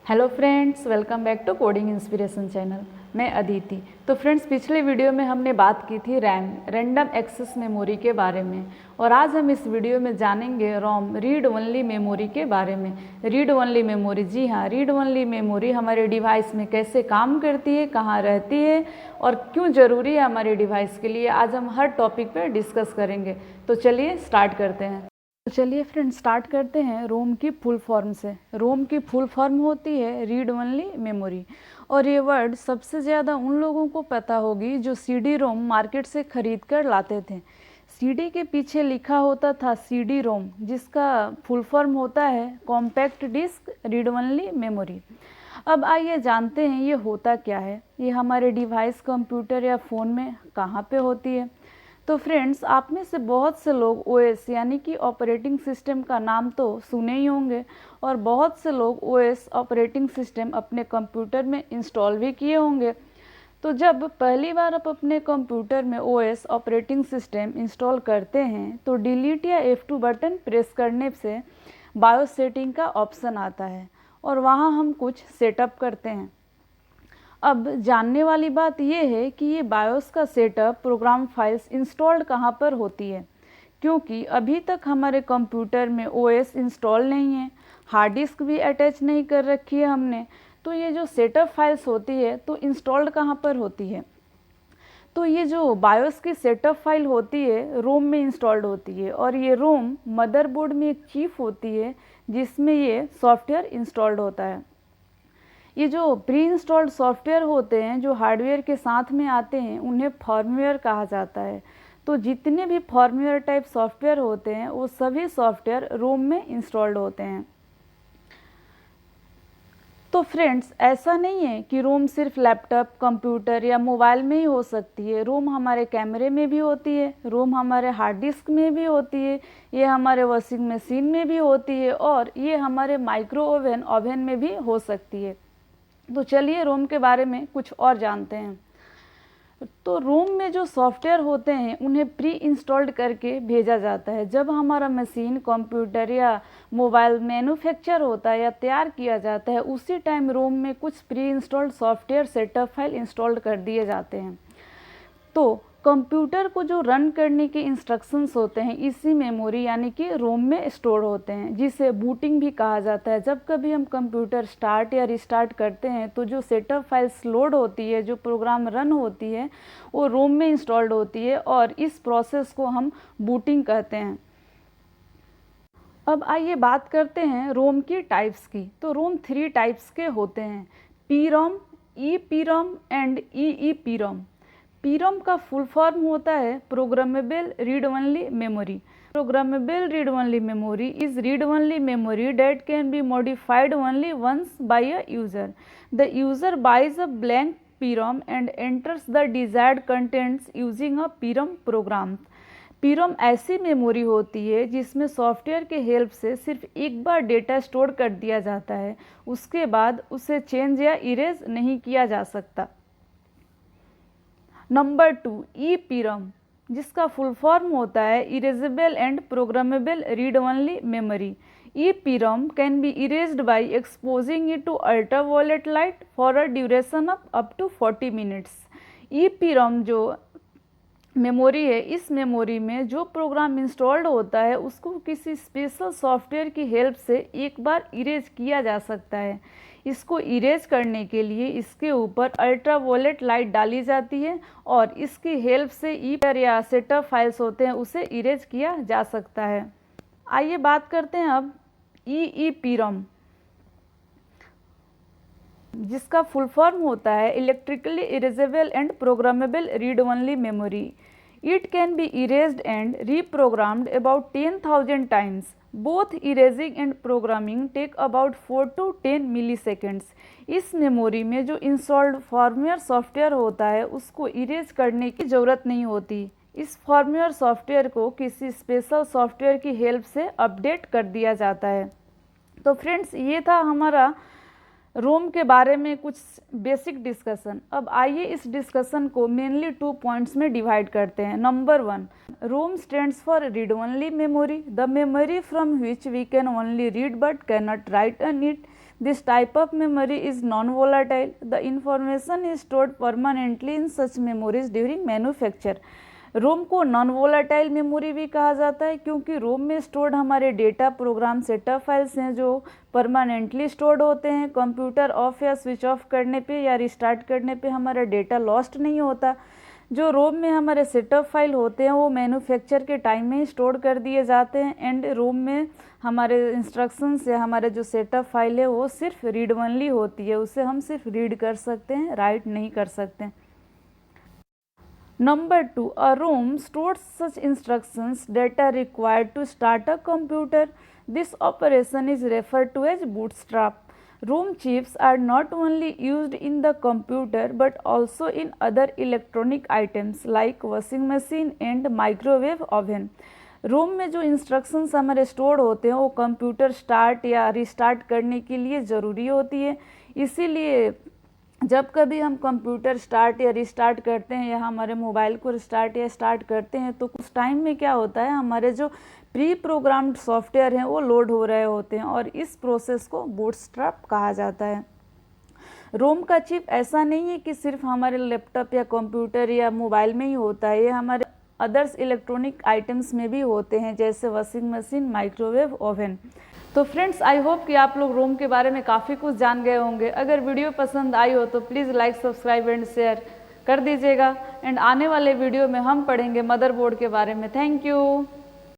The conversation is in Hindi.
Hello friends, welcome back to coding inspiration channel. मैं अदिति। तो फ्रेंड्स, पिछले वीडियो में हमने बात की थी रैंडम एक्सेस मेमोरी के बारे में, और आज हम इस वीडियो में जानेंगे रोम रीड ओनली मेमोरी के बारे में। रीड ओनली मेमोरी, जी हाँ, रीड ओनली मेमोरी हमारे डिवाइस में कैसे काम करती है, कहाँ रहती है और क्यों ज़रूरी है हमारे डिवाइस के लिए, आज हम हर टॉपिक पर डिस्कस करेंगे। तो चलिए स्टार्ट करते हैं। तो चलिए फ्रेंड्स, स्टार्ट करते हैं रोम की फुल फॉर्म से। रोम की फुल फॉर्म होती है रीड ओनली मेमोरी, और ये वर्ड सबसे ज़्यादा उन लोगों को पता होगी जो सीडी रोम मार्केट से ख़रीद कर लाते थे। सीडी के पीछे लिखा होता था सीडी रोम, जिसका फुल फॉर्म होता है compact disc read only memory. अब आइए जानते हैं ये होता क्या है, ये हमारे डिवाइस, कंप्यूटर या फ़ोन में कहाँ पे होती है। तो फ्रेंड्स, आप में से बहुत से लोग ओएस यानी कि ऑपरेटिंग सिस्टम का नाम तो सुने ही होंगे, और बहुत से लोग ओएस ऑपरेटिंग सिस्टम अपने कंप्यूटर में इंस्टॉल भी किए होंगे। तो जब पहली बार आप अपने कंप्यूटर में ओएस ऑपरेटिंग सिस्टम इंस्टॉल करते हैं तो डिलीट या F2 बटन प्रेस करने से बायोस सेटिंग का ऑप्शन आता है, और वहाँ हम कुछ सेटअप करते हैं। अब जानने वाली बात यह है कि ये बायोस का सेटअप, प्रोग्राम फाइल्स इंस्टॉल्ड कहाँ पर होती है, क्योंकि अभी तक हमारे कंप्यूटर में ओएस इंस्टॉल नहीं है, हार्ड डिस्क भी अटैच नहीं कर रखी है हमने। तो ये जो सेटअप फाइल्स होती है तो इंस्टॉल्ड कहाँ पर होती है, तो ये जो बायोस की सेटअप फाइल होती है रोम में इंस्टॉल्ड होती है, और ये रोम मदरबोर्ड में एक चिप होती है जिसमें ये सॉफ्टवेयर इंस्टॉल्ड होता है। ये जो प्री इंस्टॉल्ड सॉफ्टवेयर होते हैं जो हार्डवेयर के साथ में आते हैं उन्हें फर्मवेयर कहा जाता है। तो जितने भी फर्मवेयर टाइप सॉफ्टवेयर होते हैं वो सभी सॉफ्टवेयर रोम में इंस्टॉल्ड होते हैं। तो फ्रेंड्स, ऐसा नहीं है कि रोम सिर्फ लैपटॉप, कंप्यूटर या मोबाइल में ही हो सकती है। रोम हमारे कैमरे में भी होती है, रोम हमारे हार्ड डिस्क में भी होती है, ये हमारे वॉशिंग मशीन में भी होती है, और ये हमारे माइक्रो ओवन में भी हो सकती है। तो चलिए रोम के बारे में कुछ और जानते हैं। तो रोम में जो सॉफ्टवेयर होते हैं उन्हें प्री इंस्टॉल्ड करके भेजा जाता है। जब हमारा मशीन, कंप्यूटर या मोबाइल मैन्युफैक्चर होता है या तैयार किया जाता है, उसी टाइम रोम में कुछ pre installed software setup file installed कर दिए जाते हैं। तो कंप्यूटर को जो रन करने के इंस्ट्रक्शंस होते हैं इसी मेमोरी यानी कि रोम में स्टोर होते हैं, जिसे बूटिंग भी कहा जाता है। जब कभी हम कंप्यूटर स्टार्ट या रिस्टार्ट करते हैं तो जो सेटअप फाइल्स लोड होती है, जो प्रोग्राम रन होती है, वो रोम में इंस्टॉल्ड होती है, और इस प्रोसेस को हम बूटिंग कहते हैं। अब आइए बात करते हैं रोम की टाइप्स की। तो रोम 3 टाइप्स के होते हैं, P ROM, E P ROM and E P ROM. PROM का फुल फॉर्म होता है programmable read only memory. Programmable read only memory is read only memory that can be modified only once by a user. The user buys a blank PROM and enters the desired contents using a PROM program। PROM ऐसी मेमोरी होती है जिसमें सॉफ्टवेयर के हेल्प से सिर्फ एक बार डेटा स्टोर कर दिया जाता है, उसके बाद उसे चेंज या इरेज नहीं किया जा सकता। नंबर 2, ई PROM, जिसका फुल फॉर्म होता है erasable and programmable read only memory. E PROM can be erased by exposing it to ultraviolet light for a duration of up to 40 minutes. E PROM जो मेमोरी है, इस मेमोरी में जो प्रोग्राम इंस्टॉल्ड होता है उसको किसी स्पेशल सॉफ्टवेयर की हेल्प से एक बार इरेज किया जा सकता है। इसको इरेज करने के लिए इसके ऊपर अल्ट्रावायलेट लाइट डाली जाती है, और इसकी हेल्प से ई या सेटअप फाइल्स होते हैं उसे इरेज किया जा सकता है। आइए बात करते हैं अब ई PROM, जिसका फुल फॉर्म होता है electrically erasable and programmable read only memory. It can be erased and reprogrammed about 10,000 times. Both erasing and programming take about 4 to 10 milliseconds. इस मेमोरी में जो इंस्टॉल्ड फॉर्मवेयर सॉफ्टवेयर होता है उसको इरेज करने की ज़रूरत नहीं होती। इस फॉर्मवेयर सॉफ्टवेयर को किसी स्पेशल सॉफ्टवेयर की हेल्प से अपडेट कर दिया जाता है। तो फ्रेंड्स, ये था हमारा रोम के बारे में कुछ बेसिक डिस्कशन। अब आइए इस डिस्कशन को मेनली 2 पॉइंट्स में डिवाइड करते हैं। Number 1, ROM stands for read only memory, the memory from which we can only read but can not write on it. This type of memory is non-volatile. The information is stored permanently in such memories during manufacture. रोम को नॉन वोलाटाइल मेमोरी भी कहा जाता है क्योंकि रोम में स्टोर्ड हमारे डेटा प्रोग्राम सेटअप फाइल्स हैं जो परमानेंटली स्टोर्ड होते हैं। कंप्यूटर ऑफ या स्विच ऑफ करने पे या रिस्टार्ट करने पे हमारा डेटा लॉस्ट नहीं होता। जो रोम में हमारे सेटअप फाइल होते हैं वो मैन्युफैक्चर के टाइम में ही स्टोर कर दिए जाते हैं एंड रोम में हमारे इंस्ट्रक्शंस या हमारे जो सेटअप फाइल है वो सिर्फ रीड ओनली होती है, उसे हम सिर्फ रीड कर सकते हैं, राइट नहीं कर सकते। Number 2, a ROM stores such instructions that are required to start a computer. This operation is referred to as bootstrap. ROM chips are not only used in the computer but also in other electronic items like washing machine and microwave oven. रोम में जो इंस्ट्रक्शंस हमारे स्टोर होते हैं वो कंप्यूटर स्टार्ट या रिस्टार्ट करने के लिए ज़रूरी होती है। इसीलिए जब कभी हम कंप्यूटर स्टार्ट या रिस्टार्ट करते हैं या हमारे मोबाइल को रिस्टार्ट या स्टार्ट करते हैं तो कुछ टाइम में क्या होता है, हमारे जो प्री प्रोग्राम्ड सॉफ्टवेयर हैं वो लोड हो रहे होते हैं और इस प्रोसेस को बूटस्ट्रैप कहा जाता है। रोम का चिप ऐसा नहीं है कि सिर्फ हमारे लैपटॉप या कंप्यूटर या मोबाइल में ही होता है, ये हमारे अदर्स इलेक्ट्रॉनिक आइटम्स में भी होते हैं जैसे वॉशिंग मशीन, माइक्रोवेव ओवन। तो फ्रेंड्स, आई होप कि आप लोग रोम के बारे में काफ़ी कुछ जान गए होंगे। अगर वीडियो पसंद आई हो तो please like, subscribe and share कर दीजिएगा एंड आने वाले वीडियो में हम पढ़ेंगे मदरबोर्ड के बारे में। Thank you.